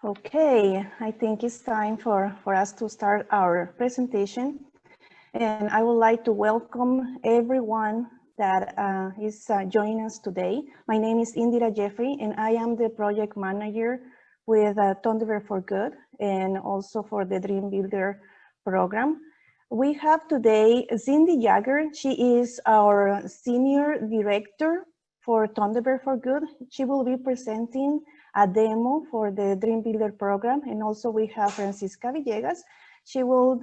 Okay, I think it's time for us to start our presentation. And I would like to welcome everyone that is joining us today. My name is Indira Jeffrey, and I am the project manager with Thunderbird for Good and also for the DreamBuilder program. We have today Cindy Yeager. She is our senior director for Thunderbird for Good. She will be presenting a demo for the DreamBuilder program. And also we have Francisca Villegas. She will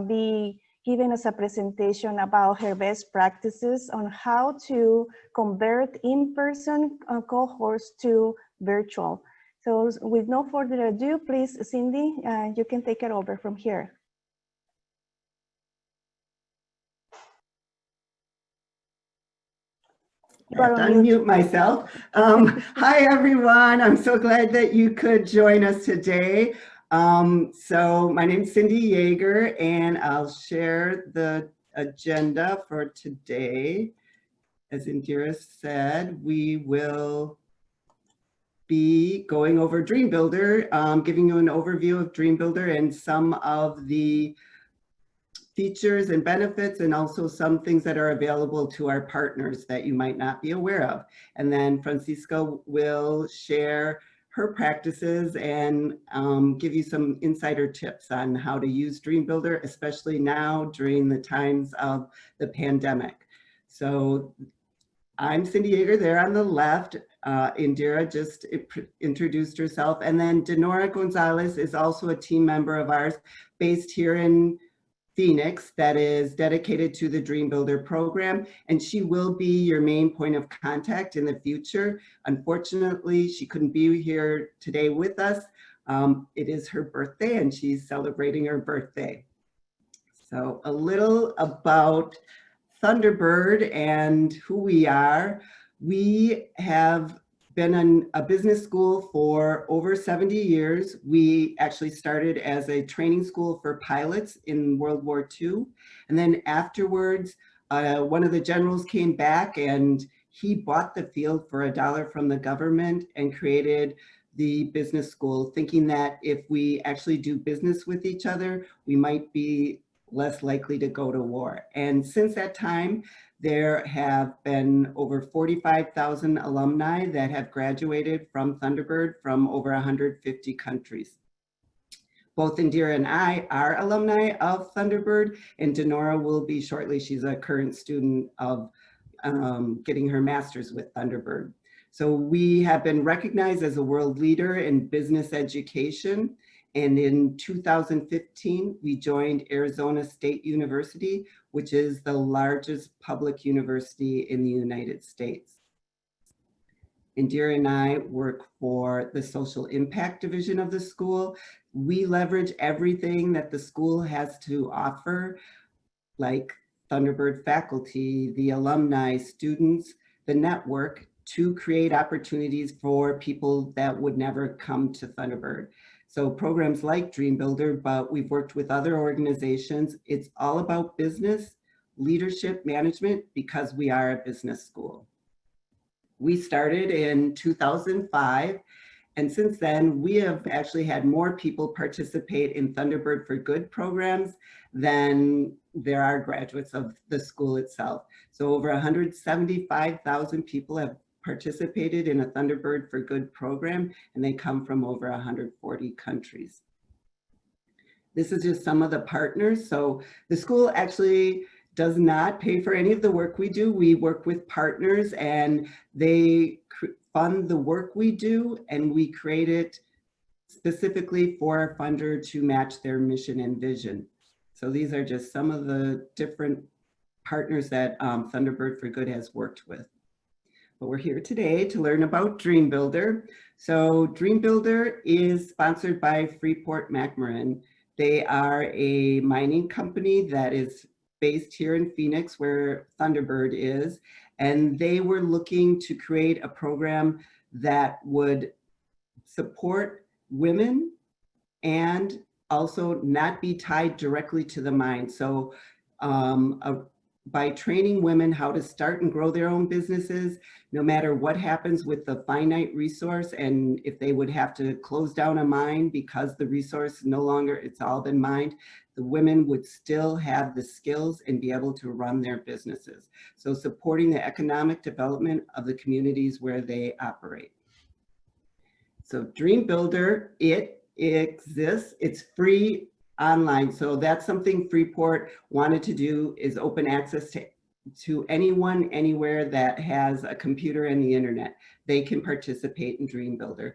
be giving us a presentation about her best practices on how to convert in-person cohorts to virtual. So with no further ado, please, Cindy, you can take it over from here. I have to unmute myself. Hi, everyone. I'm so glad that you could join us today. So my name is Cindy Yeager, and I'll share the agenda for today. As Indira said, we will be going over DreamBuilder, giving you an overview of DreamBuilder and some of the features and benefits, and also some things that are available to our partners that you might not be aware of. And then Francisco will share her practices and give you some insider tips on how to use DreamBuilder, especially now during the times of the pandemic. So I'm Cindy Yeager there on the left. Indira just introduced herself. And then Denora Gonzalez is also a team member of ours based here in Phoenix that is dedicated to the DreamBuilder program, and she will be your main point of contact in the future. Unfortunately, she couldn't be here today with us. It is her birthday and she's celebrating her birthday. So a little about Thunderbird and who we are. We have been in a business school for over 70 years. We actually started as a training school for pilots in World War II. And then afterwards, one of the generals came back and he bought the field for $1 from the government and created the business school, thinking that if we actually do business with each other, we might be less likely to go to war. And since that time, there have been over 45,000 alumni that have graduated from Thunderbird from over 150 countries. Both Indira and I are alumni of Thunderbird, and Denora will be shortly. She's a current student of getting her master's with Thunderbird. So we have been recognized as a world leader in business education. And in 2015, we joined Arizona State University, which is the largest public university in the United States. Indira and I work for the social impact division of the school. We leverage everything that the school has to offer, like Thunderbird faculty, the alumni, students, the network, to create opportunities for people that would never come to Thunderbird. So programs like DreamBuilder, but we've worked with other organizations. It's all about business, leadership, management, because we are a business school. We started in 2005, and since then, we have actually had more people participate in Thunderbird for Good programs than there are graduates of the school itself. So over 175,000 people have participated in a Thunderbird for Good program, and they come from over 140 countries. This is just some of the partners. So the school actually does not pay for any of the work we do. We work with partners and they fund the work we do, and we create it specifically for a funder to match their mission and vision. So these are just some of the different partners that Thunderbird for Good has worked with. But we're here today to learn about DreamBuilder. So DreamBuilder is sponsored by Freeport-McMoRan. They are a mining company that is based here in Phoenix, where Thunderbird is, and they were looking to create a program that would support women and also not be tied directly to the mine. So by training women how to start and grow their own businesses, no matter what happens with the finite resource, and if they would have to close down a mine because the resource no longer, it's all been mined, the women would still have the skills and be able to run their businesses. So supporting the economic development of the communities where they operate. So DreamBuilder, it exists, it's free online. So that's something Freeport wanted to do, is open access to anyone, anywhere that has a computer and the internet. They can participate in DreamBuilder.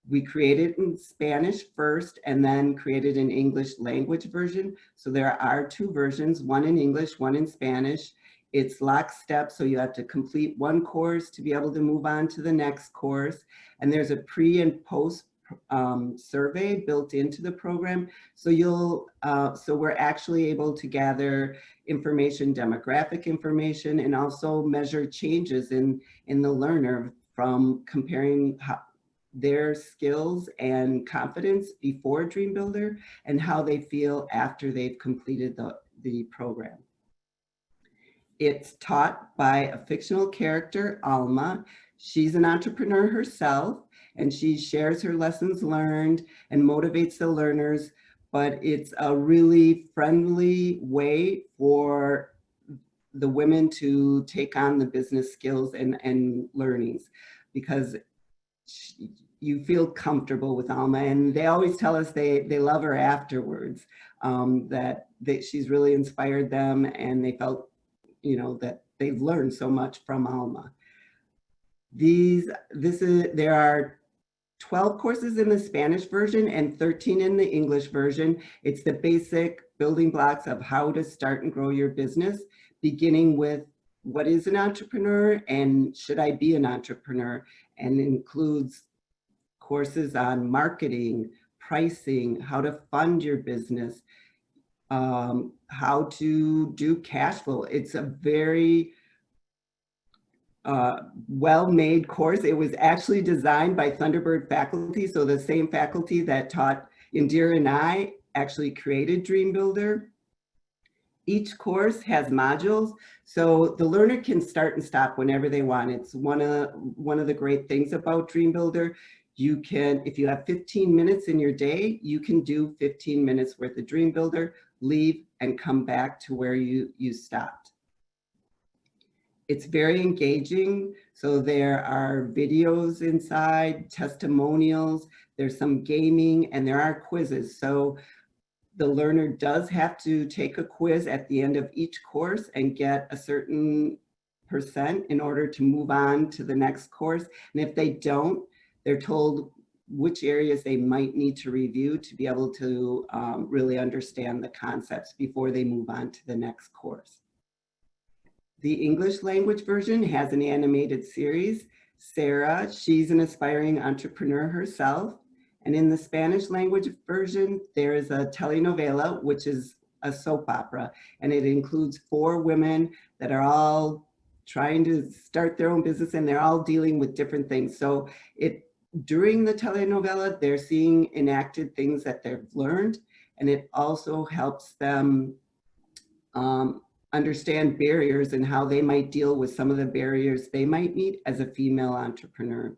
We created in Spanish first and then created an English language version. So there are 2 versions, one in English, one in Spanish. It's lockstep, so you have to complete one course to be able to move on to the next course. And there's a pre and post survey built into the program. So so we're actually able to gather information, demographic information, and also measure changes in the learner from comparing their skills and confidence before DreamBuilder and how they feel after they've completed the program. It's taught by a fictional character, Alma. She's an entrepreneur herself, and she shares her lessons learned and motivates the learners, but it's a really friendly way for the women to take on the business skills and learnings, because you feel comfortable with Alma, and they always tell us they love her afterwards, that she's really inspired them, and they felt, you know, that they've learned so much from Alma. There are 12 courses in the Spanish version and 13 in the English version. It's the basic building blocks of how to start and grow your business, beginning with what is an entrepreneur and should I be an entrepreneur, and includes courses on marketing, pricing, how to fund your business, how to do cash flow. It's a very well-made course. It was actually designed by Thunderbird faculty. So the same faculty that taught Indira and I actually created DreamBuilder. Each course has modules, so the learner can start and stop whenever they want. It's one of the great things about DreamBuilder. You can, if you have 15 minutes in your day, you can do 15 minutes worth of DreamBuilder, leave, and come back to where you stopped. It's very engaging. So there are videos inside, testimonials, there's some gaming, and there are quizzes. So the learner does have to take a quiz at the end of each course and get a certain % in order to move on to the next course. And if they don't, they're told which areas they might need to review to be able to really understand the concepts before they move on to the next course. The English language version has an animated series. Sarah, she's an aspiring entrepreneur herself. And in the Spanish language version, there is a telenovela, which is a soap opera. And it includes 4 women that are all trying to start their own business, and they're all dealing with different things. So during the telenovela, they're seeing enacted things that they've learned. And it also helps them understand barriers and how they might deal with some of the barriers they might meet as a female entrepreneur.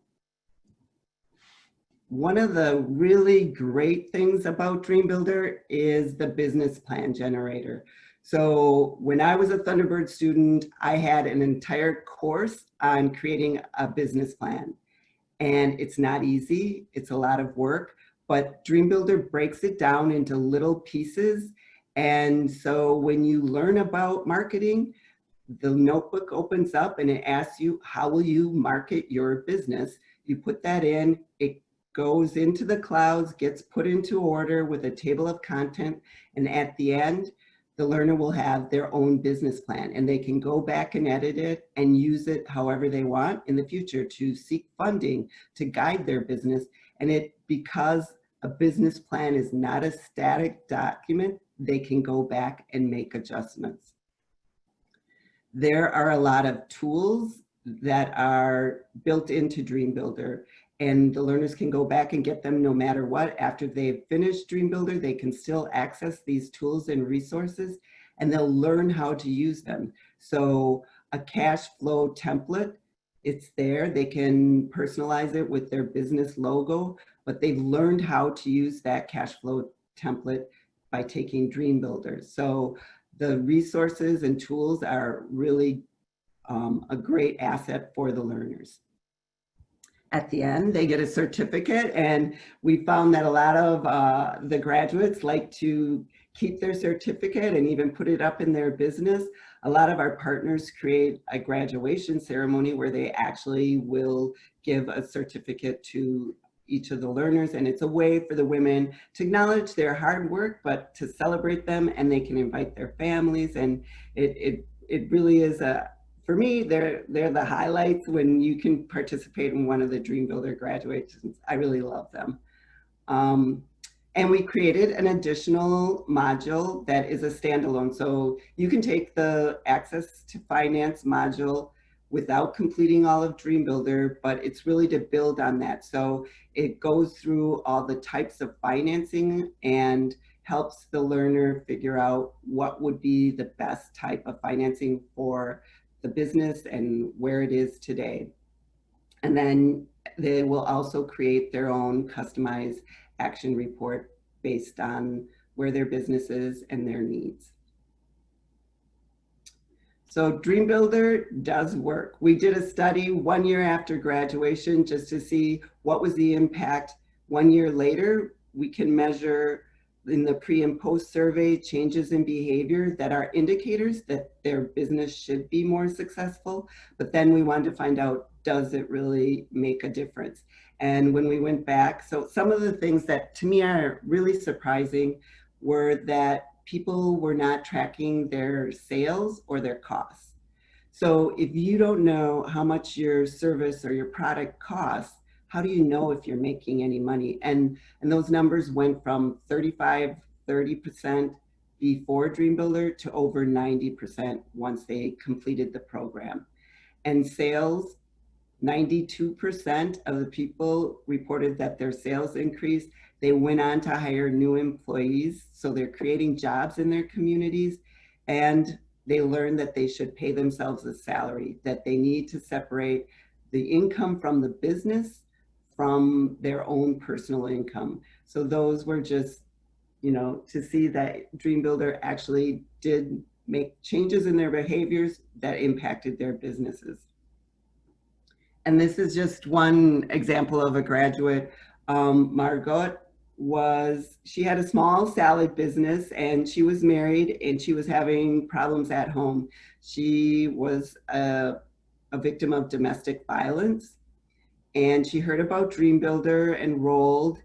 One of the really great things about DreamBuilder is the business plan generator. So when I was a Thunderbird student, I had an entire course on creating a business plan. And it's not easy, it's a lot of work, but DreamBuilder breaks it down into little pieces. And so when you learn about marketing, the notebook opens up and it asks you, how will you market your business? You put that in, it goes into the clouds, gets put into order with a table of content. And at the end, the learner will have their own business plan, and they can go back and edit it and use it however they want in the future to seek funding, to guide their business. And because a business plan is not a static document, they can go back and make adjustments. There are a lot of tools that are built into DreamBuilder, and the learners can go back and get them no matter what. After they've finished DreamBuilder, they can still access these tools and resources. and they'll learn how to use them. So a cash flow template, it's there. They can personalize it with their business logo, but they've learned how to use that cash flow template by taking DreamBuilder. So the resources and tools are really a great asset for the learners. At the end, they get a certificate, and we found that a lot of the graduates like to keep their certificate and even put it up in their business. A lot of our partners create a graduation ceremony where they actually will give a certificate to each of the learners, and it's a way for the women to acknowledge their hard work, but to celebrate them, and they can invite their families, and it really is a, for me, they're the highlights when you can participate in one of the DreamBuilder graduations. I really love them. And we created an additional module that is a standalone. So you can take the Access to Finance module without completing all of DreamBuilder, but it's really to build on that. So it goes through all the types of financing and helps the learner figure out what would be the best type of financing for the business and where it is today. And then they will also create their own customized action report based on where their business is and their needs. So DreamBuilder does work. We did a study 1 year after graduation just to see what was the impact. 1 year later, we can measure in the pre and post survey changes in behavior that are indicators that their business should be more successful. But then we wanted to find out, does it really make a difference? And when we went back, so some of the things that to me are really surprising were that people were not tracking their sales or their costs. So if you don't know how much your service or your product costs, how do you know if you're making any money? And those numbers went from 30% before DreamBuilder to over 90% once they completed the program. And sales, 92% of the people reported that their sales increased. They went on to hire new employees, so they're creating jobs in their communities, and they learned that they should pay themselves a salary, that they need to separate the income from the business from their own personal income. So those were just, you know, to see that DreamBuilder actually did make changes in their behaviors that impacted their businesses. And this is just one example of a graduate. Margo she had a small salad business, and she was married, and she was having problems at home. She was a victim of domestic violence, and she heard about DreamBuilder, enrolled,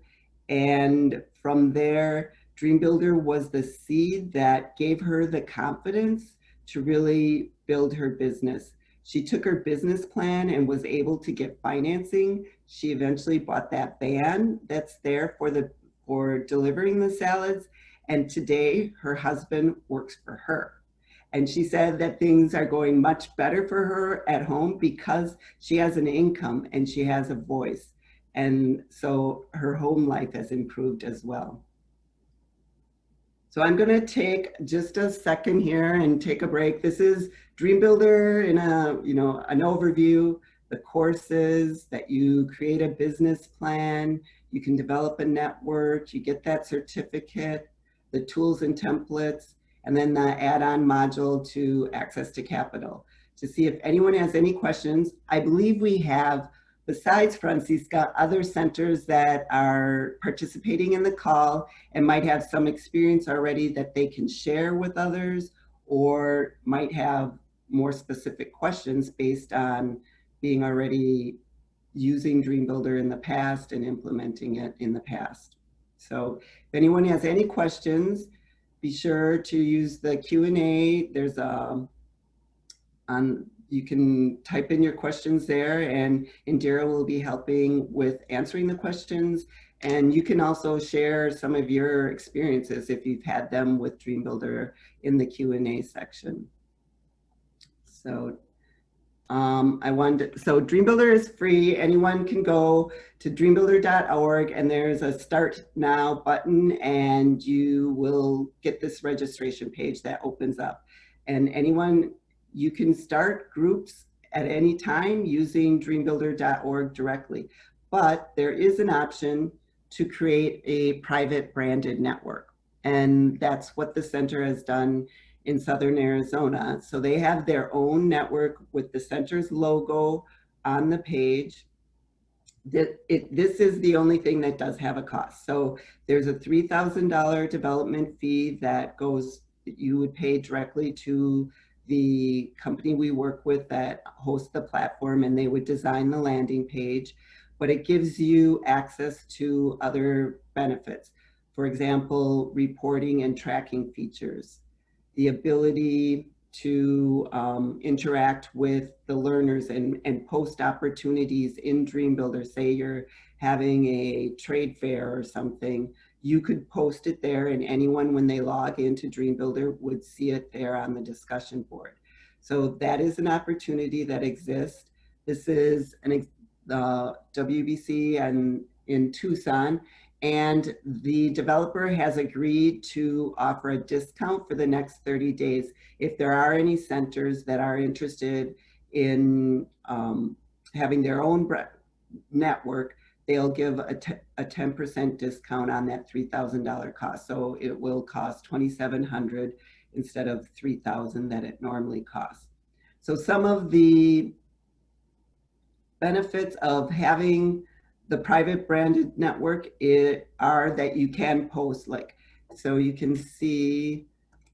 and from there, DreamBuilder was the seed that gave her the confidence to really build her business. She took her business plan and was able to get financing. She eventually bought that van that's there for delivering the salads. And today her husband works for her. And she said that things are going much better for her at home because she has an income and she has a voice. And so her home life has improved as well. So I'm going to take just a second here and take a break. This is DreamBuilder in an overview, the courses that you create a business plan, you can develop a network, you get that certificate, the tools and templates, and then the add-on module to Access to Capital. To see if anyone has any questions, I believe we have, besides Francisca, other centers that are participating in the call and might have some experience already that they can share with others, or might have more specific questions based on being already using DreamBuilder in the past and implementing it in the past. So if anyone has any questions, be sure to use the Q&A. There's you can type in your questions there, and Indira will be helping with answering the questions. And you can also share some of your experiences if you've had them with DreamBuilder in the Q&A section. So So DreamBuilder is free. Anyone can go to dreambuilder.org and there's a Start Now button and you will get this registration page that opens up. And you can start groups at any time using dreambuilder.org directly. But there is an option to create a private branded network. And that's what the center has done in Southern Arizona. So they have their own network with the center's logo on the page. This is the only thing that does have a cost. So there's a $3,000 development fee that you would pay directly to the company we work with that hosts the platform, and they would design the landing page, but it gives you access to other benefits. For example, reporting and tracking features, the ability to interact with the learners and post opportunities in DreamBuilder. Say you're having a trade fair or something, you could post it there and anyone when they log into DreamBuilder would see it there on the discussion board. So that is an opportunity that exists. This is the WBC and in Tucson, and the developer has agreed to offer a discount for the next 30 days. If there are any centers that are interested in having their own network, they'll give a 10% discount on that $3,000 cost. So it will cost $2,700 instead of $3,000 that it normally costs. So some of the benefits of having the private branded network are that you can post, so you can see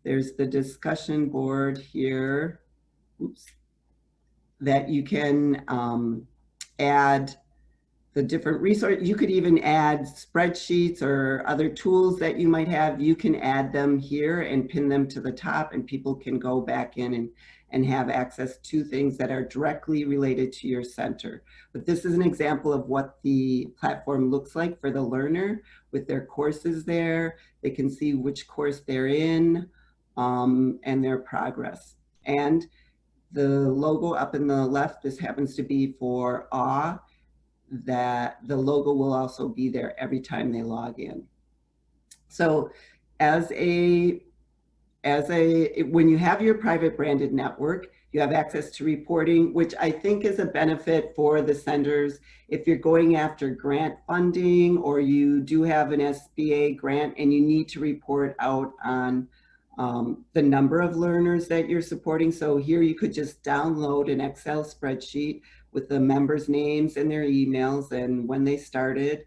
there's the discussion board here. Oops. That you can add the different resources. You could even add spreadsheets or other tools that you might have. You can add them here and pin them to the top, and people can go back in and have access to things that are directly related to your center. But this is an example of what the platform looks like for the learner with their courses there. They can see which course they're in and their progress. And the logo up in the left, this happens to be for AWE, that the logo will also be there every time they log in. So when you have your private branded network, you have access to reporting, which I think is a benefit for the centers. If you're going after grant funding or you do have an SBA grant and you need to report out on the number of learners that you're supporting. So here you could just download an Excel spreadsheet with the members' names and their emails and when they started.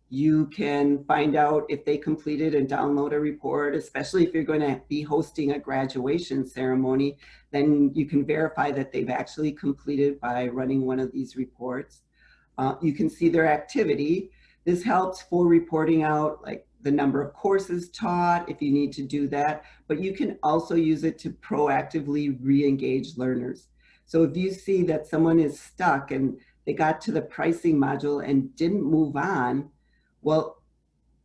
You can find out if they completed and download a report, especially if you're going to be hosting a graduation ceremony, then you can verify that they've actually completed by running one of these reports. You can see their activity. This helps for reporting out like the number of courses taught, if you need to do that, but you can also use it to proactively re-engage learners. So if you see that someone is stuck and they got to the pricing module and didn't move on, well,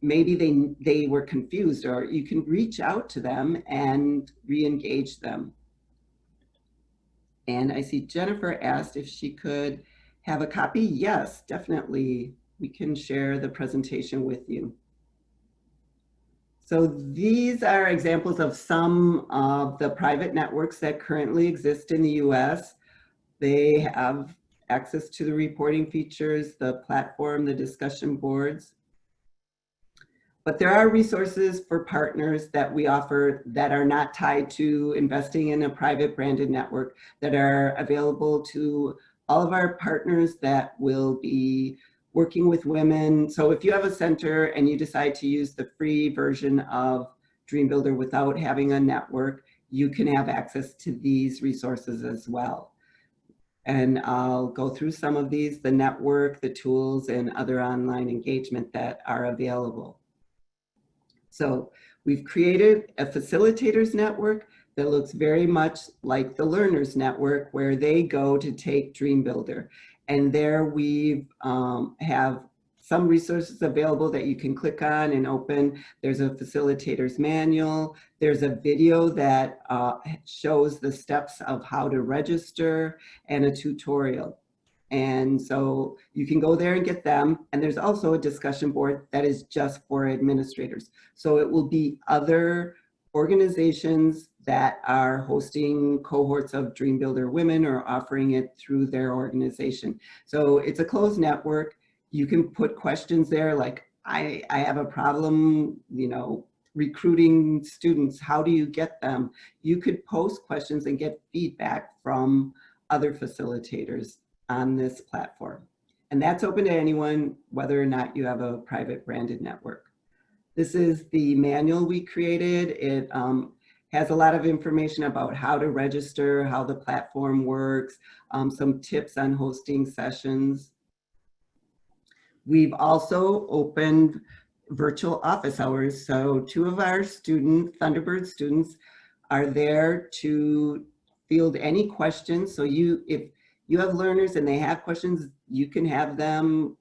maybe they were confused, or you can reach out to them and re-engage them. And I see Jennifer asked if she could have a copy. Yes, definitely. We can share the presentation with you. So these are examples of some of the private networks that currently exist in the US. They have access to the reporting features, the platform, the discussion boards. But there are resources for partners that we offer that are not tied to investing in a private branded network, that are available to all of our partners that will be working with women. So if you have a center and you decide to use the free version of DreamBuilder without having a network, you can have access to these resources as well. And I'll go through some of these, the network, the tools, and other online engagement that are available. So we've created a facilitators network that looks very much like the learners network, where they go to take DreamBuilder. And there we have some resources available that you can click on and open. There's a facilitator's manual. There's a video that shows the steps of how to register and a tutorial. And so you can go there and get them. And there's also a discussion board that is just for administrators. So it will be other organizations that are hosting cohorts of DreamBuilder women or offering it through their organization. So it's a closed network. You can put questions there like, I have a problem, you know, recruiting students. How do you get them? You could post questions and get feedback from other facilitators on this platform. And that's open to anyone, whether or not you have a private branded network. This is the manual we created. It has a lot of information about how to register, how the platform works, some tips on hosting sessions. We've also opened virtual office hours. So 2 of our Thunderbird students are there to field any questions. So if you have learners and they have questions, you can have them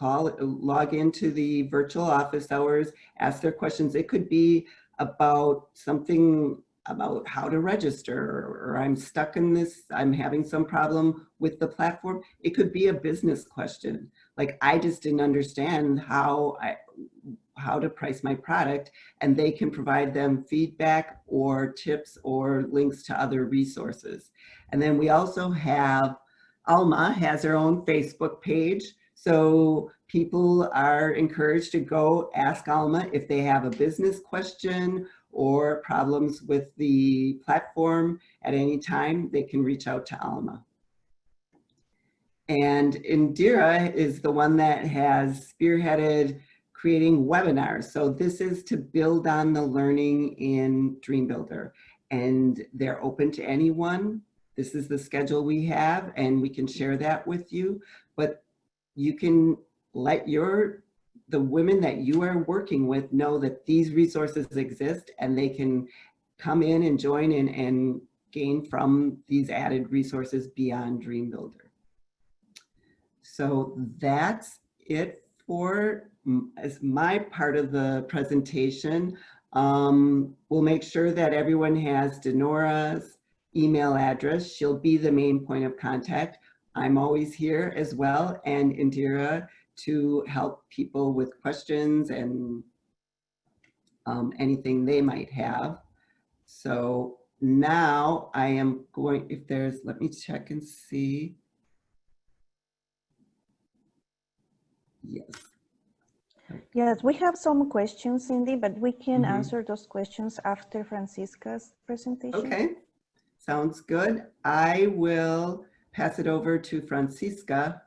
log into the virtual office hours, ask their questions. It could be about something about how to register, or I'm stuck in this, I'm having some problem with the platform. It could be a business question. Like, I just didn't understand how to price my product, and they can provide them feedback or tips or links to other resources. And then we also have, Alma has her own Facebook page. So people are encouraged to go ask Alma if they have a business question or problems with the platform at any time. They can reach out to Alma. And Indira is the one that has spearheaded creating webinars. So this is to build on the learning in DreamBuilder, and they're open to anyone. This is the schedule we have, and we can share that with you, but you can let the women that you are working with know that these resources exist, and they can come in and join in and gain from these added resources beyond DreamBuilder. So that's it for as my part of the presentation. We'll make sure that everyone has Denora's email address. She'll be the main point of contact. I'm always here as well, and Indira, to help people with questions and anything they might have. So now I am going, if there's, let me check and see. Yes. Yes, we have some questions, Cindy, but we can answer those questions after Francisca's presentation. Okay, sounds good. I will pass it over to Francisca,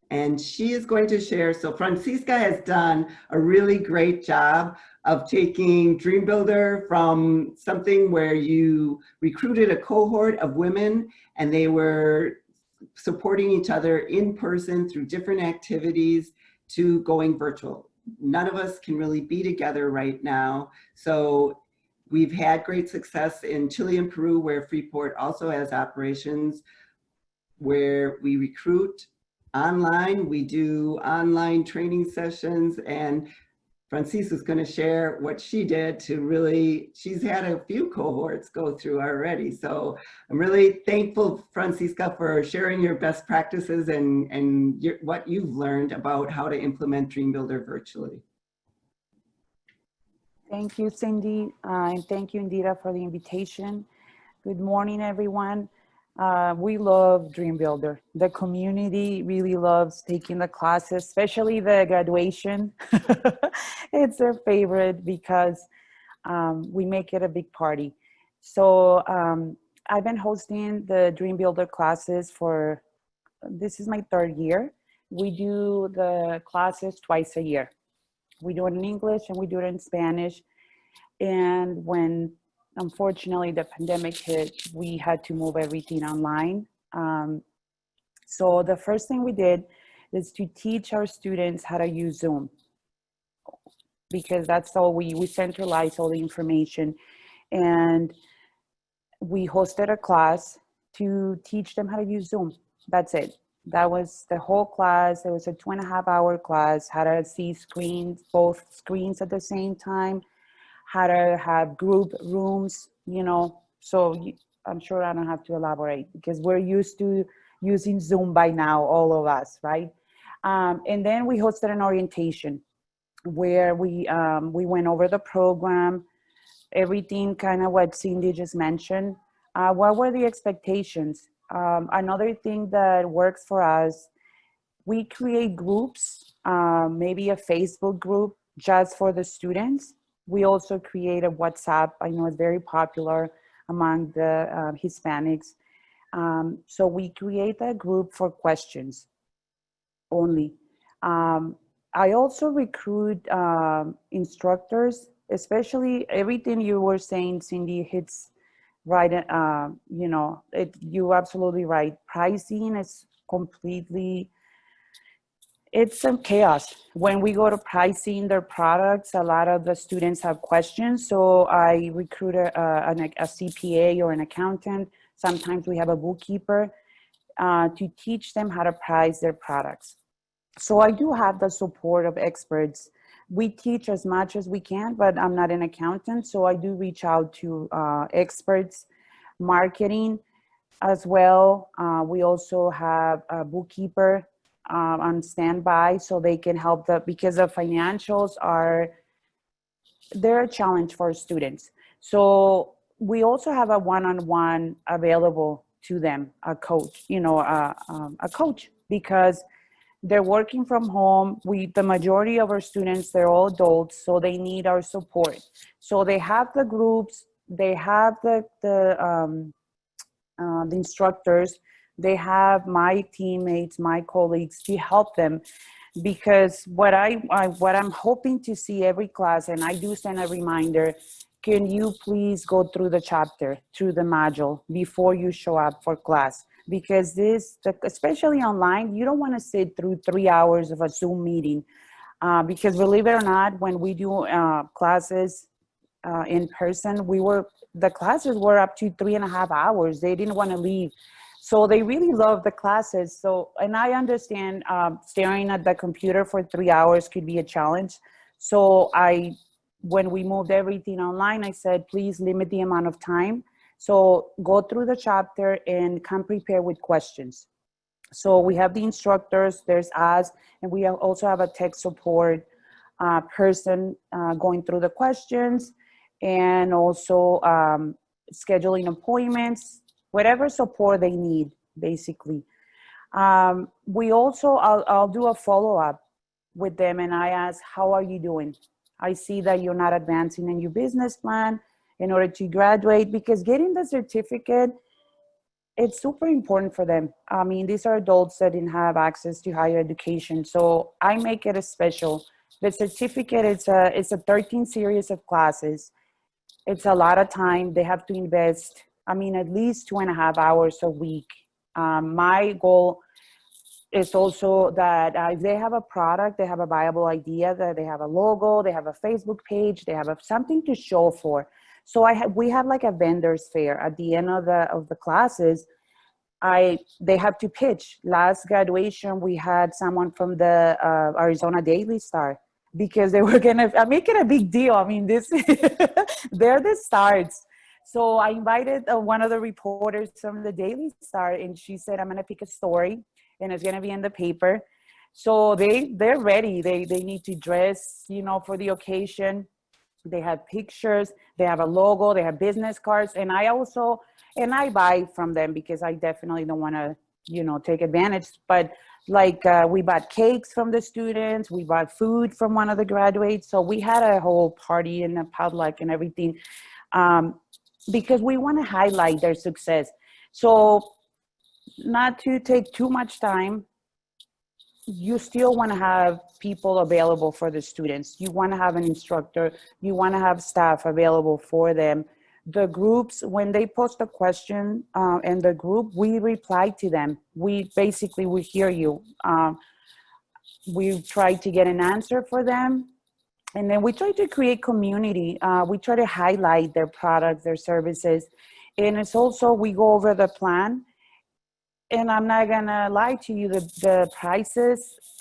and she is going to share. So Francisca has done a really great job of taking DreamBuilder from something where you recruited a cohort of women and they were supporting each other in person through different activities to going virtual. None of us can really be together right now. So we've had great success in Chile and Peru, where Freeport also has operations, where we recruit online, we do online training sessions, and Francisca is going to share what she did to really, she's had a few cohorts go through already. So I'm really thankful, Francisca, for sharing your best practices and what you've learned about how to implement DreamBuilder virtually. Thank you, Cindy, and thank you, Indira, for the invitation. Good morning, everyone. We love DreamBuilder. The community really loves taking the classes, especially the graduation. It's their favorite because we make it a big party. So I've been hosting the DreamBuilder classes for, this is my 3rd year. We do the classes twice a year. We do it in English and we do it in Spanish. And when unfortunately the pandemic hit, we had to move everything online. So the first thing we did is to teach our students how to use Zoom, because that's all we centralize all the information. And we hosted a class to teach them how to use Zoom. That's it. That was the whole class. It was a 2.5-hour class, how to see screens, both screens at the same time, how to have group rooms, you know. So I'm sure I don't have to elaborate because we're used to using Zoom by now, all of us, right? And then we hosted an orientation where we went over the program, everything kind of what Cindy just mentioned. What were the expectations? Another thing that works for us, we create groups, maybe a Facebook group just for the students. We also create a WhatsApp. I know it's very popular among the Hispanics. So we create a group for questions only. I also recruit instructors, especially everything you were saying, Cindy, hits right. You know, you're absolutely right. Pricing is completely, it's some chaos. When we go to pricing their products, a lot of the students have questions. So I recruit a CPA or an accountant. Sometimes we have a bookkeeper to teach them how to price their products. So I do have the support of experts. We teach as much as we can, but I'm not an accountant. So I do reach out to experts, marketing as well. We also have a bookkeeper on standby so they can help because the financials they're a challenge for students. So we also have a one-on-one available to them, a coach, a coach, because they're working from home. The majority of our students, they're all adults, so they need our support. So they have the groups, they have the instructors, they have my teammates, my colleagues to help them. Because what I'm hoping to see every class, and I do send a reminder, can you please go through the chapter, through the module before you show up for class? Because especially online, you don't want to sit through 3 hours of a Zoom meeting. Because believe it or not, when we do classes in person, the classes were up to 3.5 hours. They didn't want to leave. So they really love the classes. So, and I understand staring at the computer for 3 hours could be a challenge. So when we moved everything online, I said, please limit the amount of time. So go through the chapter and come prepared with questions. So we have the instructors, there's us, and we also have a tech support person going through the questions, and also scheduling appointments, whatever support they need, basically. We also, I'll do a follow-up with them, and I ask, how are you doing? I see that you're not advancing in your business plan in order to graduate, because getting the certificate, it's super important for them. I mean, these are adults that didn't have access to higher education. So I make it a special. The certificate, it's a 13 series of classes. It's a lot of time. They have to invest, at least 2.5 hours a week. My goal is also that if they have a product, they have a viable idea, that they have a logo, they have a Facebook page, they have something to show for. So we have like a vendor's fair at the end of the classes. They have to pitch. Last graduation, we had someone from the Arizona Daily Star, because they were gonna make it a big deal. They're the stars. So I invited one of the reporters from the Daily Star, and she said, I'm gonna pick a story, and it's gonna be in the paper. So they're ready. They need to dress, for the occasion. They have pictures, they have a logo, they have business cards. And I buy from them, because I definitely don't want to, take advantage. But we bought cakes from the students, we bought food from one of the graduates. So we had a whole party in the public and everything, because we want to highlight their success. So not to take too much time, you still want to have people available for the students. You want to have an instructor. You want to have staff available for them. The groups, when they post a question in the group, we reply to them. We hear you. We try to get an answer for them. And then we try to create community. We try to highlight their products, their services. And it's also, we go over the plan. and I'm not gonna lie to you, the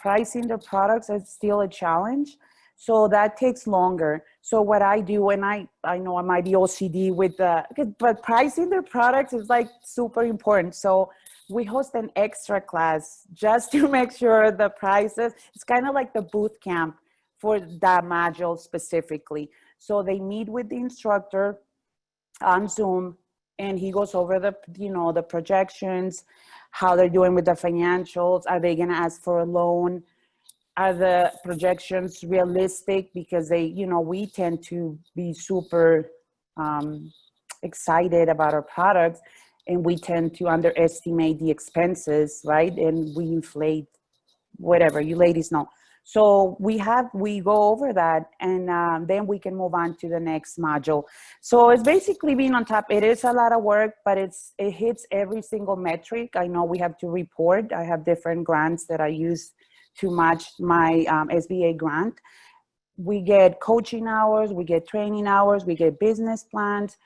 pricing the products is still a challenge. So that takes longer. So what I do, and I know I might be OCD with but pricing the products is like super important. So we host an extra class just to make sure the prices, it's kind of like the boot camp for that module specifically. So they meet with the instructor on Zoom, and he goes over the projections, how they're doing with the financials. Are they gonna ask for a loan? Are the projections realistic? Because we tend to be super excited about our products, and we tend to underestimate the expenses, right? And we inflate whatever, you ladies know. So we go over that, and then we can move on to the next module. So it's basically being on top. It is a lot of work, but it hits every single metric. I know we have to report. I have different grants that I use to match my SBA grant. We get coaching hours, we get training hours, we get business plans.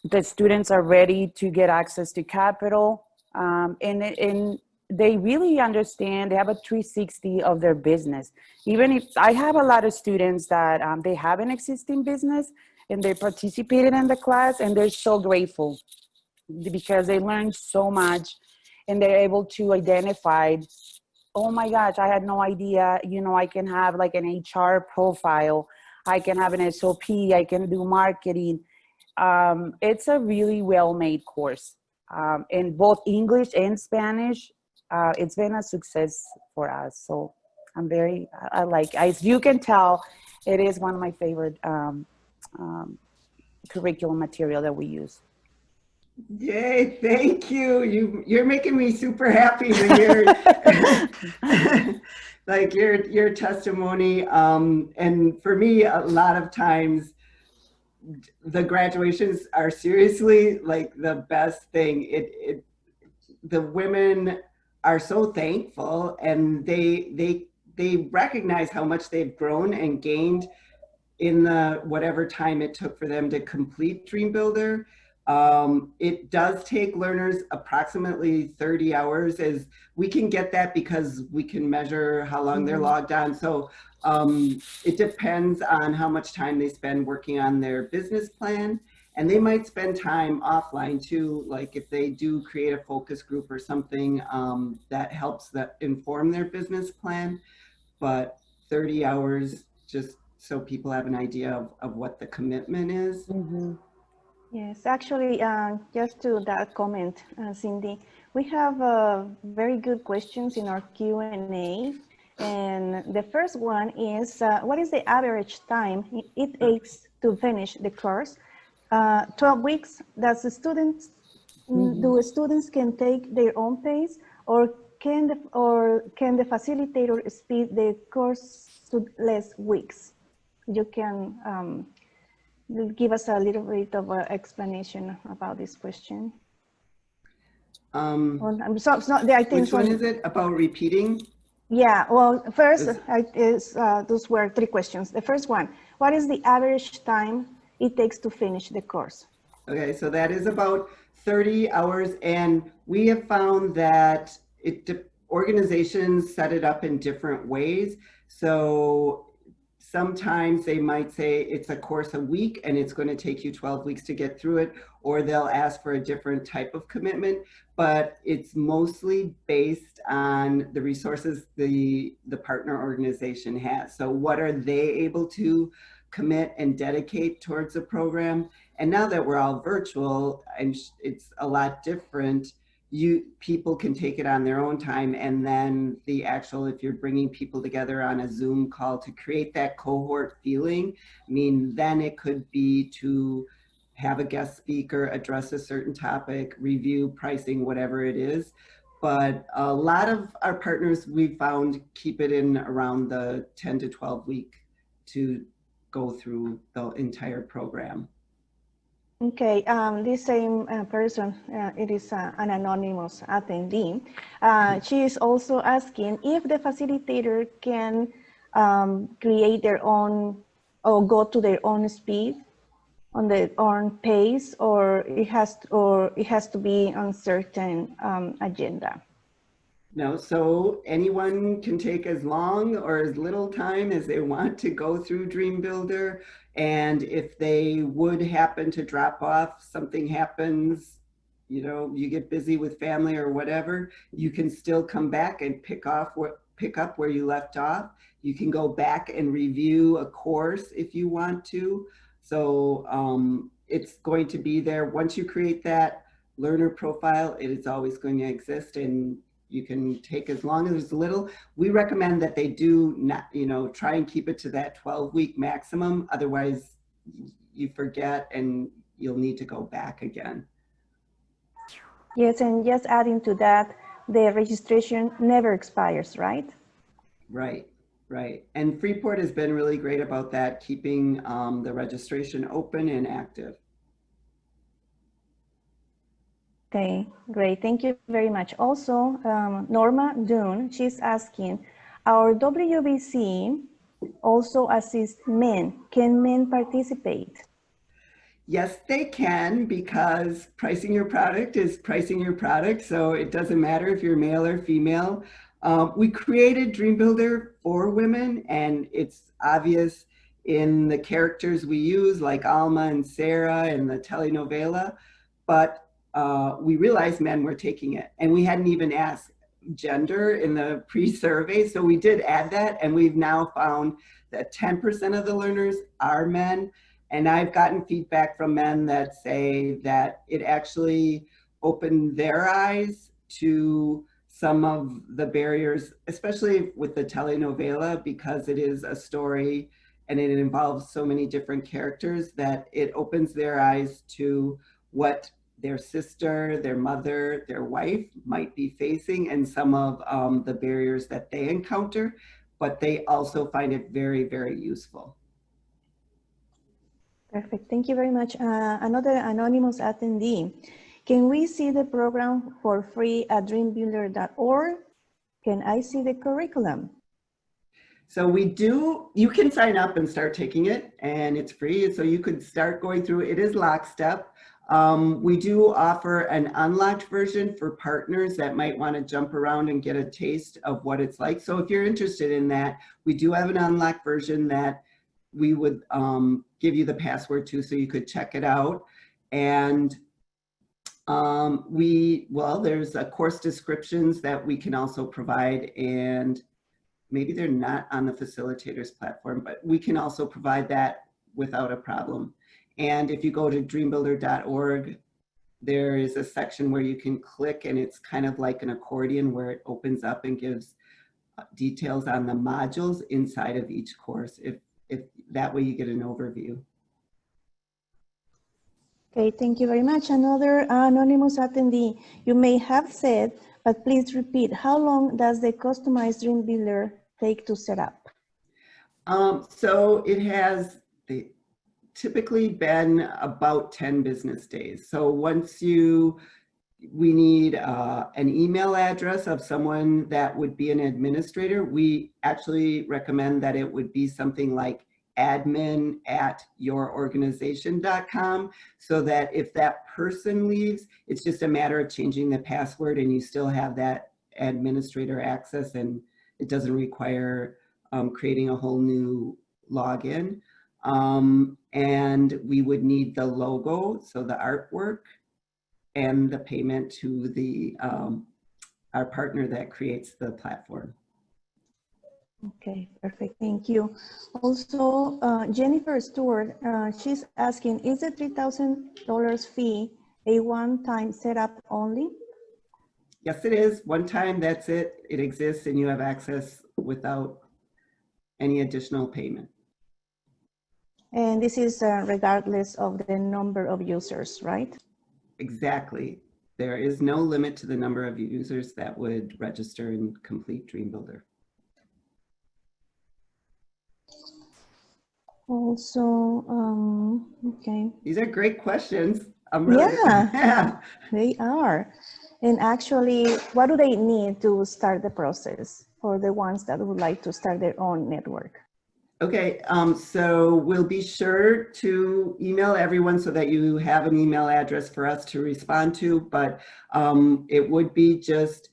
The students are ready to get access to capital, and they really understand. They have a 360 of their business. Even if I have a lot of students that they have an existing business and they participated in the class, and they're so grateful because they learned so much, and they're able to identify, oh my gosh, I had no idea, I can have like an HR profile, I can have an SOP, I can do marketing. It's a really well-made course in both English and Spanish. It's been a success for us. So as you can tell, it is one of my favorite curriculum material that we use. Yay, thank you. You're making me super happy to hear like your testimony. And for me, a lot of times the graduations are seriously like the best thing. The women are so thankful, and they recognize how much they've grown and gained in the whatever time it took for them to complete DreamBuilder. It does take learners approximately 30 hours, as we can get that because we can measure how long they're logged on. So it depends on how much time they spend working on their business plan. And they might spend time offline too, like if they do create a focus group or something that helps inform their business plan. But 30 hours, just so people have an idea of what the commitment is. Yes, actually, just to that comment, Cindy, we have very good questions in our Q&A. And the first one is, what is the average time it takes to finish the course? 12 weeks. Does the students, do students can take their own pace, or can the facilitator speed the course to less weeks? You can give us a little bit of an explanation about this question. I think which one is it about repeating? Yeah, well, first, those were three questions. The first one, what is the average time it takes to finish the course? Okay, so that is about 30 hours. And we have found that organizations set it up in different ways. So sometimes they might say it's a course a week and it's going to take you 12 weeks to get through it, or they'll ask for a different type of commitment, but it's mostly based on the resources the partner organization has. So what are they able to commit and dedicate towards the program? And now that we're all virtual, and it's a lot different, people can take it on their own time, and then if you're bringing people together on a Zoom call to create that cohort feeling, then it could be to have a guest speaker address a certain topic, review pricing, whatever it is. But a lot of our partners, we found, keep it in around the 10 to 12 week to go through the entire program. Okay, this same person, it is an anonymous attendee. She is also asking if the facilitator can create their own or go to their own speed, on their own pace, or it has to be on certain agenda? No, so anyone can take as long or as little time as they want to go through DreamBuilder. And if they would happen to drop off, something happens, you know, you get busy with family or whatever, you can still come back and pick up where you left off. You can go back and review a course if you want to. So it's going to be there. Once you create that learner profile, it is always going to exist, and you can take as long as little. We recommend that they do not, you know, try and keep it to that 12-week maximum. Otherwise, you forget and you'll need to go back again. Yes, and just adding to that, the registration never expires, right? Right, right. And Freeport has been really great about that, keeping the registration open and active. Okay, great. Thank you very much. Also, Norma Dune, she's asking, our WBC also assists men. Can men participate? Yes, they can, because pricing your product is pricing your product. So it doesn't matter if you're male or female. We created DreamBuilder for women, and it's obvious in the characters we use, like Alma and Sarah and the Telenovela. But we realized men were taking it, and we hadn't even asked gender in the pre-survey. So we did add that, and we've now found that 10% of the learners are men. And I've gotten feedback from men that say that it actually opened their eyes to some of the barriers, especially with the telenovela, because it is a story and it involves so many different characters, that it opens their eyes to what their sister, their mother, their wife might be facing, and some of the barriers that they encounter, but they also find it very, very useful. Perfect. Thank you very much. Another anonymous attendee. Can we see the program for free at dreambuilder.org? Can I see the curriculum? So we do, you can sign up and start taking it, and it's free. So you could start going through, it is lockstep. We do offer an unlocked version for partners that might want to jump around and get a taste of what it's like. So if you're interested in that, we do have an unlocked version that we would give you the password to, so you could check it out. And there's a course descriptions that we can also provide, and maybe they're not on the facilitators platform, but we can also provide that without a problem. And if you go to dreambuilder.org, there is a section where you can click, and it's kind of like an accordion where it opens up and gives details on the modules inside of each course. If that way you get an overview. Okay, thank you very much. Another anonymous attendee. You may have said, but please repeat, how long does the customized DreamBuilder take to set up? So it has typically been about 10 business days. So once we need an email address of someone that would be an administrator. We actually recommend that it would be something like admin@yourorganization.com, so that if that person leaves, it's just a matter of changing the password and you still have that administrator access, and it doesn't require creating a whole new login. And we would need the logo, so the artwork, and the payment to the our partner that creates the platform. Okay, perfect. Thank you. Also, Jennifer Stewart, she's asking, is the $3,000 fee a one-time setup only? Yes, it is. One time, that's it. It exists, and you have access without any additional payment. And this is regardless of the number of users, right? Exactly. There is no limit to the number of users that would register and complete DreamBuilder. Also, okay. These are great questions. Yeah, they are. And actually, what do they need to start the process for the ones that would like to start their own network? Okay, so we'll be sure to email everyone so that you have an email address for us to respond to, but it would be just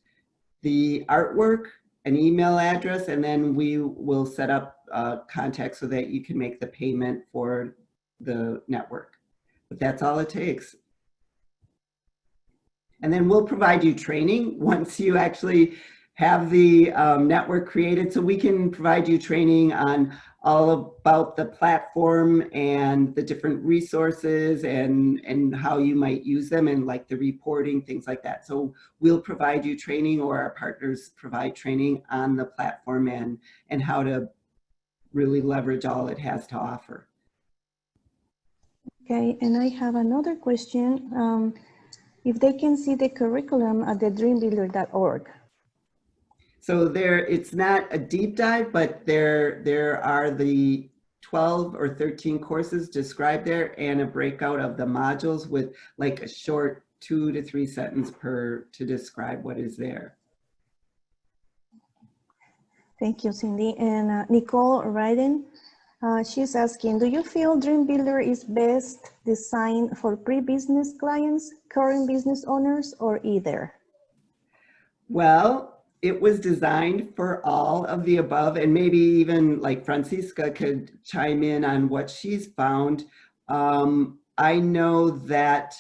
the artwork, an email address, and then we will set up contact so that you can make the payment for the network. But that's all it takes. And then we'll provide you training once you actually have the network created, so we can provide you training on all about the platform and the different resources and how you might use them, and like the reporting, things like that. So we'll provide you training, or our partners provide training on the platform and how to really leverage all it has to offer. Okay, and I have another question. If they can see the curriculum at the dreambuilder.org. So it's not a deep dive, but there are the 12 or 13 courses described there, and a breakout of the modules with like a short 2 to 3 sentence to describe what is there. Thank you, Cindy. And Nicole Ryden, she's asking, do you feel DreamBuilder is best designed for pre-business clients, current business owners, or either? Well, it was designed for all of the above, and maybe even like Francisca could chime in on what she's found. I know that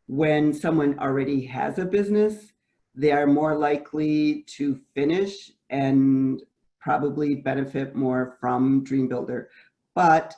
when someone already has a business, they are more likely to finish and probably benefit more from DreamBuilder. But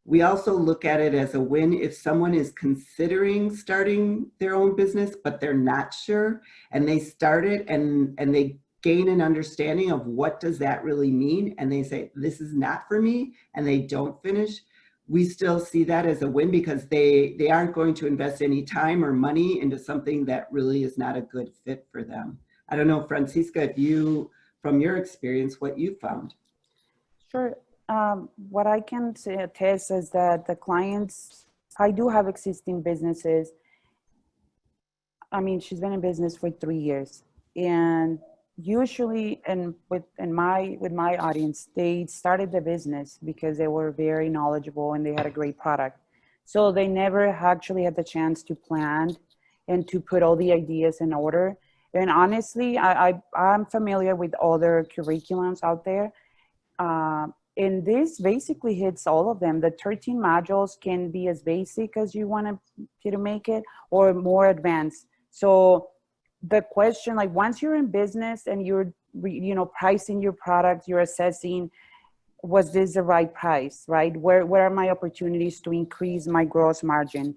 we also look at it as a win if someone is considering starting their own business, but they're not sure, and they start it and they gain an understanding of what does that really mean, and they say, this is not for me, and they don't finish. We still see that as a win, because they aren't going to invest any time or money into something that really is not a good fit for them. I don't know, Francisca, if you, from your experience, what you found. Sure. What I can say, attest, is that the clients, I do have existing businesses. I mean, she's been in business for 3 years, and usually, with my audience, they started the business because they were very knowledgeable and they had a great product. So they never actually had the chance to plan and to put all the ideas in order. And honestly, I'm familiar with other curriculums out there. And this basically hits all of them. The 13 modules can be as basic as you want to make it, or more advanced. So the question, like, once you're in business and you're, pricing your product, you're assessing, was this the right price, right? Where are my opportunities to increase my gross margin?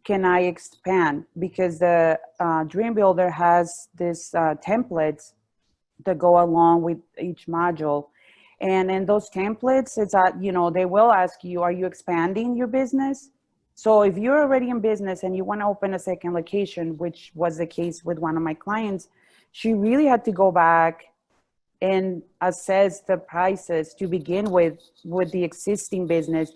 Can I expand? Because the DreamBuilder has this templates that go along with each module. And in those templates, it's that, they will ask you, are you expanding your business? So if you're already in business and you want to open a second location, which was the case with one of my clients, she really had to go back and assess the prices to begin with the existing business,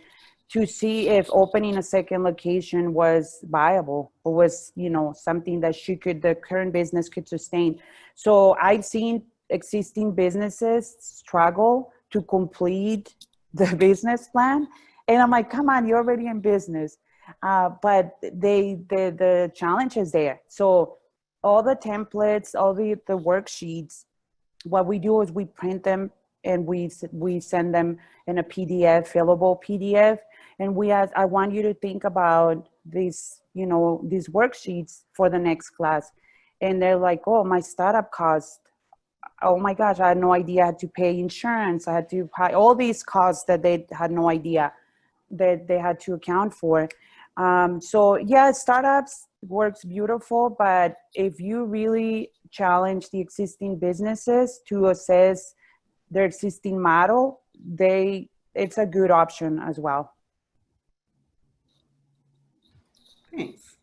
to see if opening a second location was viable, or was, something that the current business could sustain. So I've seen existing businesses struggle to complete the business plan. And I'm like, come on, you're already in business. But the challenge is there. So all the templates, all the worksheets, what we do is we print them and we send them in a PDF, fillable PDF. And I want you to think about these worksheets for the next class. And they're like, oh, my startup cost, oh my gosh, I had no idea I had to pay insurance. I had to pay all these costs that they had no idea that they had to account for. So yeah, startups works beautiful, but if you really challenge the existing businesses to assess their existing model, it's a good option as well. Thanks.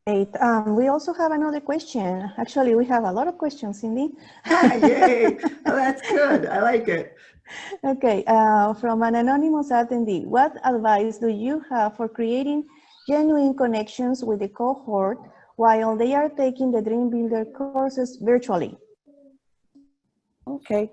Great. We also have another question. Actually, we have a lot of questions, Cindy. Yay! Oh, that's good. I like it. Okay, from an anonymous attendee, what advice do you have for creating genuine connections with the cohort while they are taking the DreamBuilder courses virtually? Okay.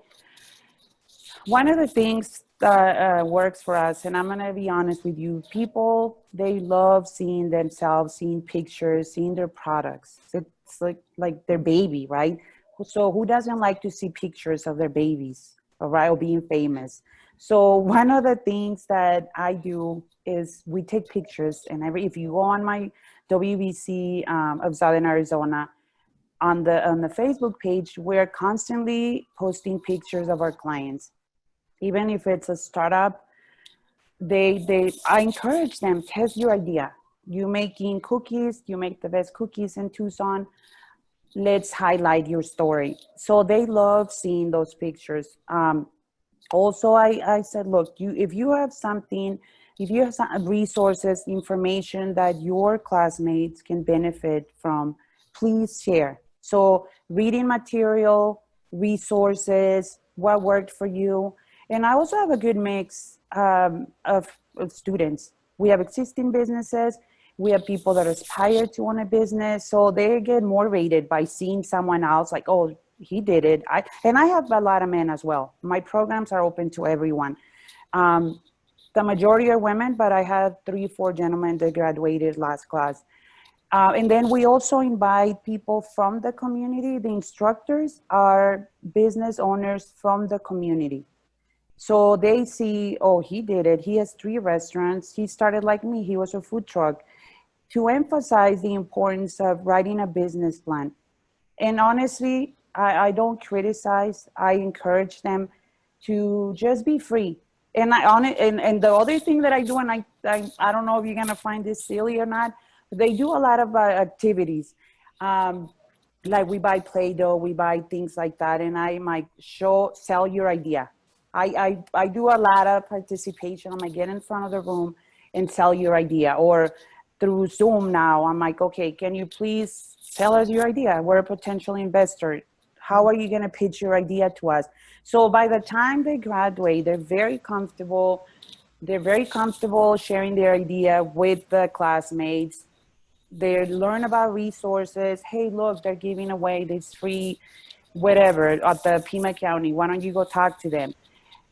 One of the things that works for us, and I'm going to be honest with you, people, they love seeing themselves, seeing pictures, seeing their products. It's like their baby, right? So who doesn't like to see pictures of their babies, all right, or being famous? So one of the things that I do is we take pictures, and if you go on my WBC of Southern Arizona, on the Facebook page, we're constantly posting pictures of our clients. Even if it's a startup, I encourage them, test your idea. You making cookies, you make the best cookies in Tucson. Let's highlight your story. So they love seeing those pictures. Also, I said, look, if you have something, if you have some resources, information that your classmates can benefit from, please share. So reading material, resources, what worked for you. And I also have a good mix of students. We have existing businesses. We have people that aspire to own a business. So they get motivated by seeing someone else like, oh, he did it. And I have a lot of men as well. My programs are open to everyone. The majority are women, but I had 3-4 gentlemen that graduated last class. And then we also invite people from the community. The instructors are business owners from the community. So they see, oh, he did it. He has 3 restaurants. He started like me. He was a food truck. To emphasize the importance of writing a business plan. And honestly, I don't criticize. I encourage them to just be free. And and the other thing that I do, and I don't know if you're gonna find this silly or not, but they do a lot of activities. Like we buy Play-Doh, we buy things like that, and I might sell your idea. I do a lot of participation. I might get in front of the room and sell your idea. Or through Zoom now, I'm like, okay, can you please tell us your idea? We're a potential investor. How are you going to pitch your idea to us? So by the time they graduate, they're very comfortable. They're very comfortable sharing their idea with the classmates. They learn about resources. Hey, look, they're giving away this free whatever at the Pima County. Why don't you go talk to them?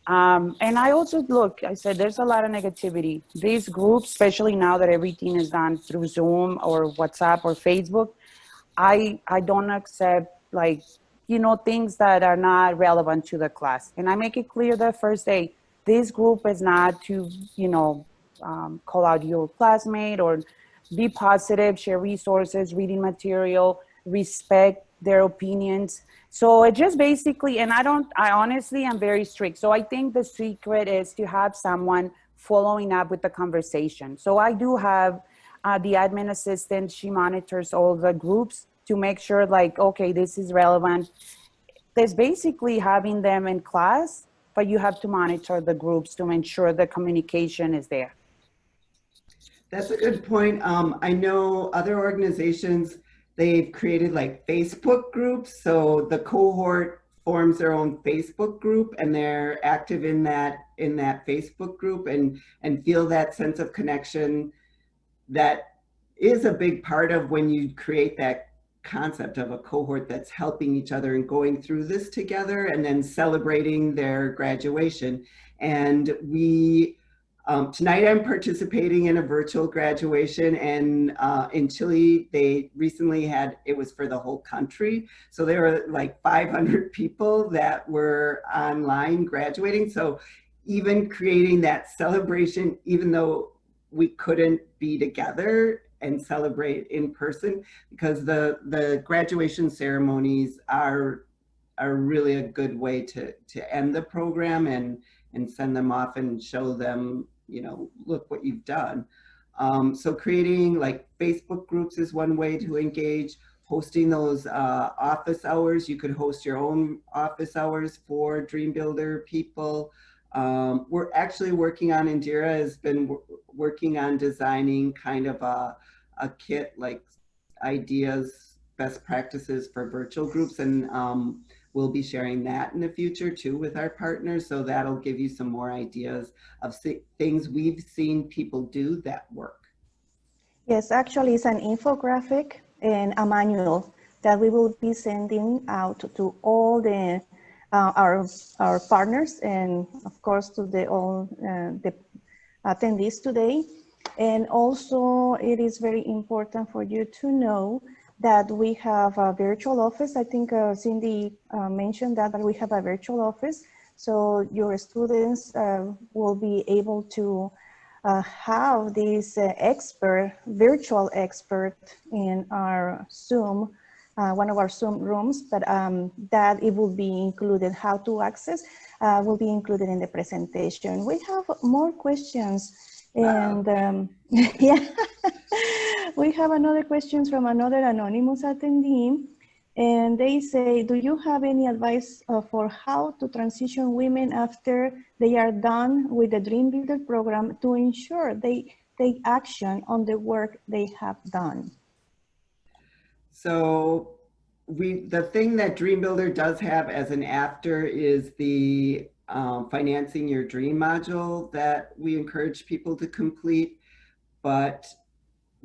And I also I said, there's a lot of negativity. These groups, especially now that everything is done through Zoom or WhatsApp or Facebook, I don't accept things that are not relevant to the class. And I make it clear the first day, this group is not to, call out your classmate, or be positive, share resources, reading material, respect their opinions. So it just basically, and I honestly am very strict. So I think the secret is to have someone following up with the conversation. So I do have the admin assistant. She monitors all the groups to make sure okay, this is relevant. There's basically having them in class, but you have to monitor the groups to ensure the communication is there. That's a good point. I know other organizations, they've created Facebook groups. So the cohort forms their own Facebook group, and they're active in that Facebook group and feel that sense of connection. That is a big part of when you create that concept of a cohort that's helping each other and going through this together and then celebrating their graduation. And tonight I'm participating in a virtual graduation, and in Chile, they recently it was for the whole country. So there were 500 people that were online graduating. So even creating that celebration, even though we couldn't be together and celebrate in person, because the graduation ceremonies are really a good way to end the program and send them off and show them, look what you've done. So creating Facebook groups is one way to engage. Hosting those office hours. You could host your own office hours for DreamBuilder people. We're actually working on, Indira has been working on designing kind of a kit, ideas, best practices for virtual groups. And we'll be sharing that in the future too with our partners. So that'll give you some more ideas of things we've seen people do that work. Yes, actually it's an infographic and a manual that we will be sending out to all the our partners, and of course to all the attendees today. And also it is very important for you to know that we have a virtual office. I think Cindy mentioned that, but we have a virtual office. So your students will be able to have this virtual expert in our Zoom, one of our Zoom rooms, but that it will be included, how to access will be included in the presentation. We have more questions. And yeah, we have another questions from another anonymous attendee, and they say, do you have any advice for how to transition women after they are done with the DreamBuilder program to ensure they take action on the work they have done? So the thing that DreamBuilder does have as an after is the financing your dream module that we encourage people to complete. But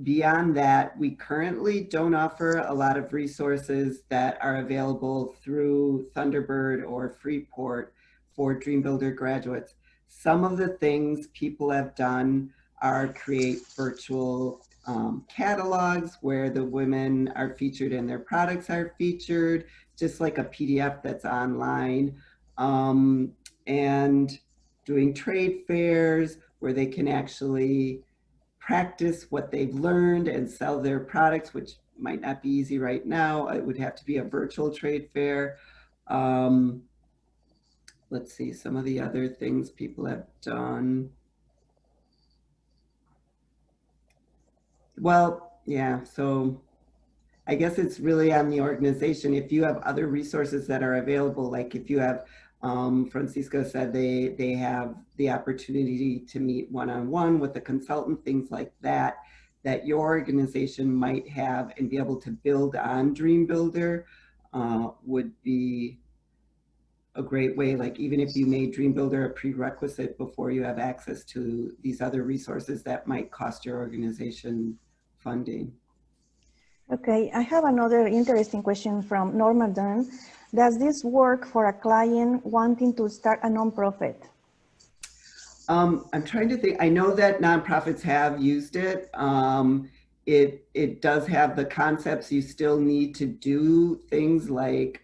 beyond that, we currently don't offer a lot of resources that are available through Thunderbird or Freeport for DreamBuilder graduates. Some of the things people have done are create virtual catalogs where the women are featured and their products are featured, just like a PDF that's online. And doing trade fairs where they can actually practice what they've learned and sell their products, which might not be easy right now. It would have to be a virtual trade fair. Let's see, some of the other things people have done. Well, yeah, so I guess it's really on the organization. If you have other resources that are available, like if you have, Francisco said they have the opportunity to meet one-on-one with a consultant, things like that, that your organization might have and be able to build on DreamBuilder would be a great way. Like even if you made DreamBuilder a prerequisite before you have access to these other resources that might cost your organization funding. Okay, I have another interesting question from Norma Dunn. Does this work for a client wanting to start a nonprofit? I'm trying to think. I know that nonprofits have used it. It does have the concepts. You still need to do things like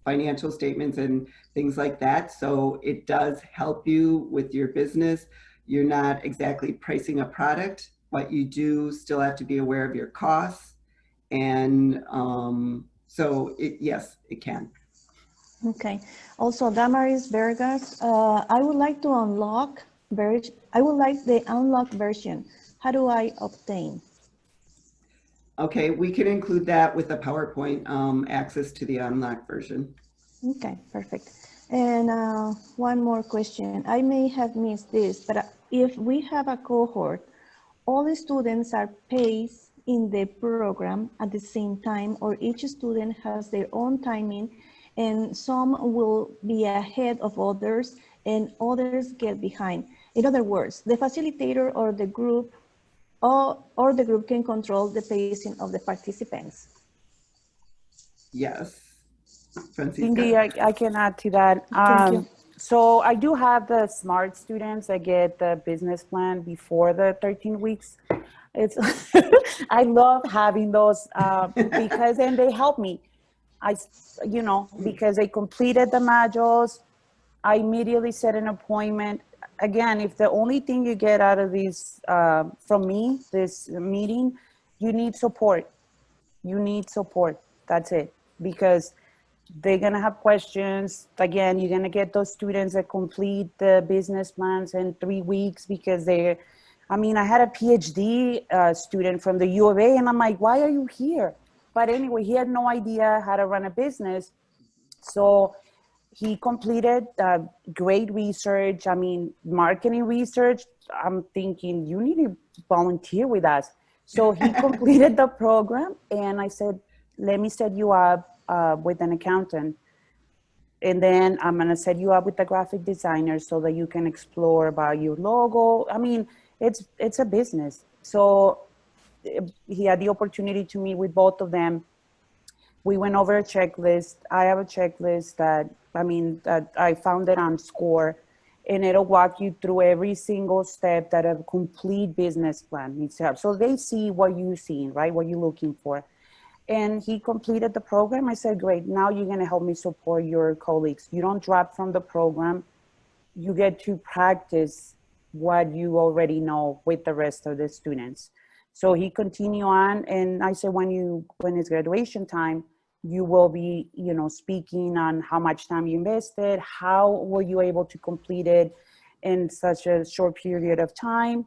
financial statements and things like that. So it does help you with your business. You're not exactly pricing a product, but you do still have to be aware of your costs. And so yes, it can. Okay. Also, Damaris Vergas, I would like to unlock I would like the unlocked version. How do I obtain? Okay, we can include that with the PowerPoint access to the unlocked version. Okay, perfect. And one more question. I may have missed this, but if we have a cohort, all the students are paced in the program at the same time, or each student has their own timing, and some will be ahead of others and others get behind. In other words, the facilitator or the group or the group can control the pacing of the participants. Yes. Francisca? Cindy, I can add to that. Thank you. So I do have the smart students that get the business plan before the 13 weeks. It's I love having those because then they help me. Because they completed the modules, I immediately set an appointment. Again, if the only thing you get out of this from me, this meeting, you need support. You need support. That's it. Because they're going to have questions. Again, you're going to get those students that complete the business plans in 3 weeks because I had a PhD student from the U of A, and I'm like, why are you here? But anyway, he had no idea how to run a business. So he completed great research. Marketing research. I'm thinking, you need to volunteer with us. So he completed the program, and I said, let me set you up with an accountant. And then I'm going to set you up with a graphic designer so that you can explore about your logo. It's a business. So he had the opportunity to meet with both of them. We went over a checklist. I have a checklist that I found it on SCORE, and it'll walk you through every single step that a complete business plan needs to have. So they see what you're seeing, right? What you're looking for. And he completed the program. I said, great, now you're gonna help me support your colleagues. You don't drop from the program. You get to practice what you already know with the rest of the students. So he continued on, and I said, when it's graduation time, you will be, speaking on how much time you invested, how were you able to complete it in such a short period of time,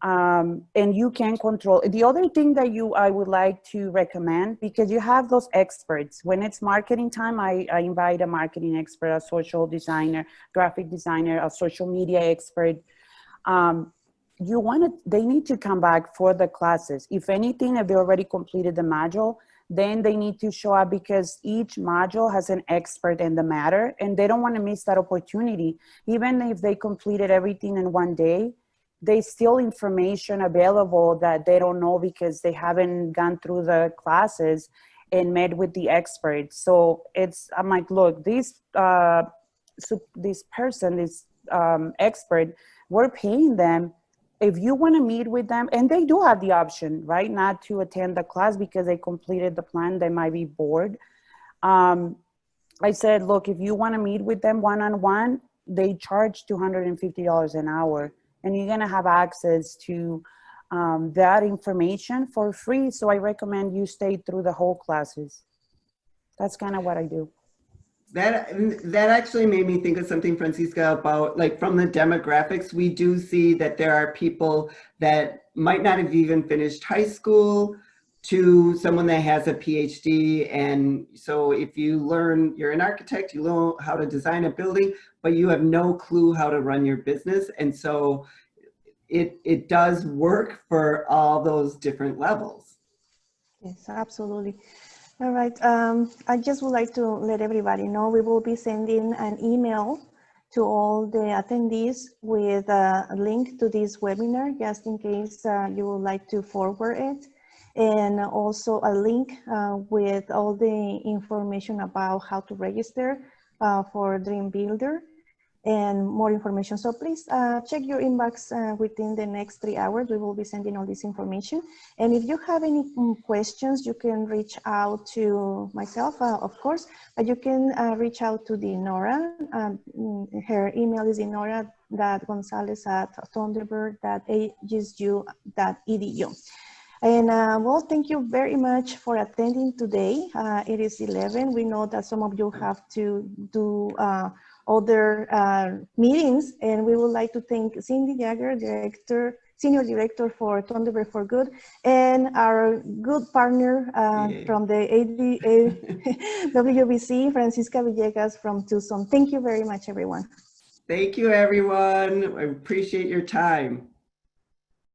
and you can control. The other thing that I would like to recommend, because you have those experts. When it's marketing time, I invite a marketing expert, a social designer, graphic designer, a social media expert. They need to come back for the classes. If anything, if they already completed the module, then they need to show up, because each module has an expert in the matter, and they don't want to miss that opportunity. Even if they completed everything in one day, there's still information available that they don't know because they haven't gone through the classes and met with the experts. So I'm like, look, this expert, we're paying them. If you want to meet with them, and they do have the option, right, not to attend the class because they completed the plan, they might be bored. I said, look, if you want to meet with them one-on-one, they charge $250 an hour, and you're going to have access to that information for free. So I recommend you stay through the whole classes. That's kind of what I do. That actually made me think of something, Francisca, about like from the demographics. We do see that there are people that might not have even finished high school to someone that has a PhD. And so if you're an architect, you learn how to design a building, but you have no clue how to run your business. And so it does work for all those different levels. Yes, absolutely. All right. I just would like to let everybody know we will be sending an email to all the attendees with a link to this webinar, just in case you would like to forward it. And also a link with all the information about how to register for DreamBuilder and more information. So please check your inbox within the next 3 hours. We will be sending all this information. And if you have any questions, you can reach out to myself, of course, but you can reach out to Nora. Her email is nora.gonzalez@thunderbird.agsu.edu. And well, thank you very much for attending today. It is 11. We know that some of you have to do other meetings, and we would like to thank Cindy Yeager, Senior Director for Thunderbird for Good, and our good partner from the WBC, Francisca Villegas from Tucson. Thank you very much, everyone. Thank you, everyone. I appreciate your time.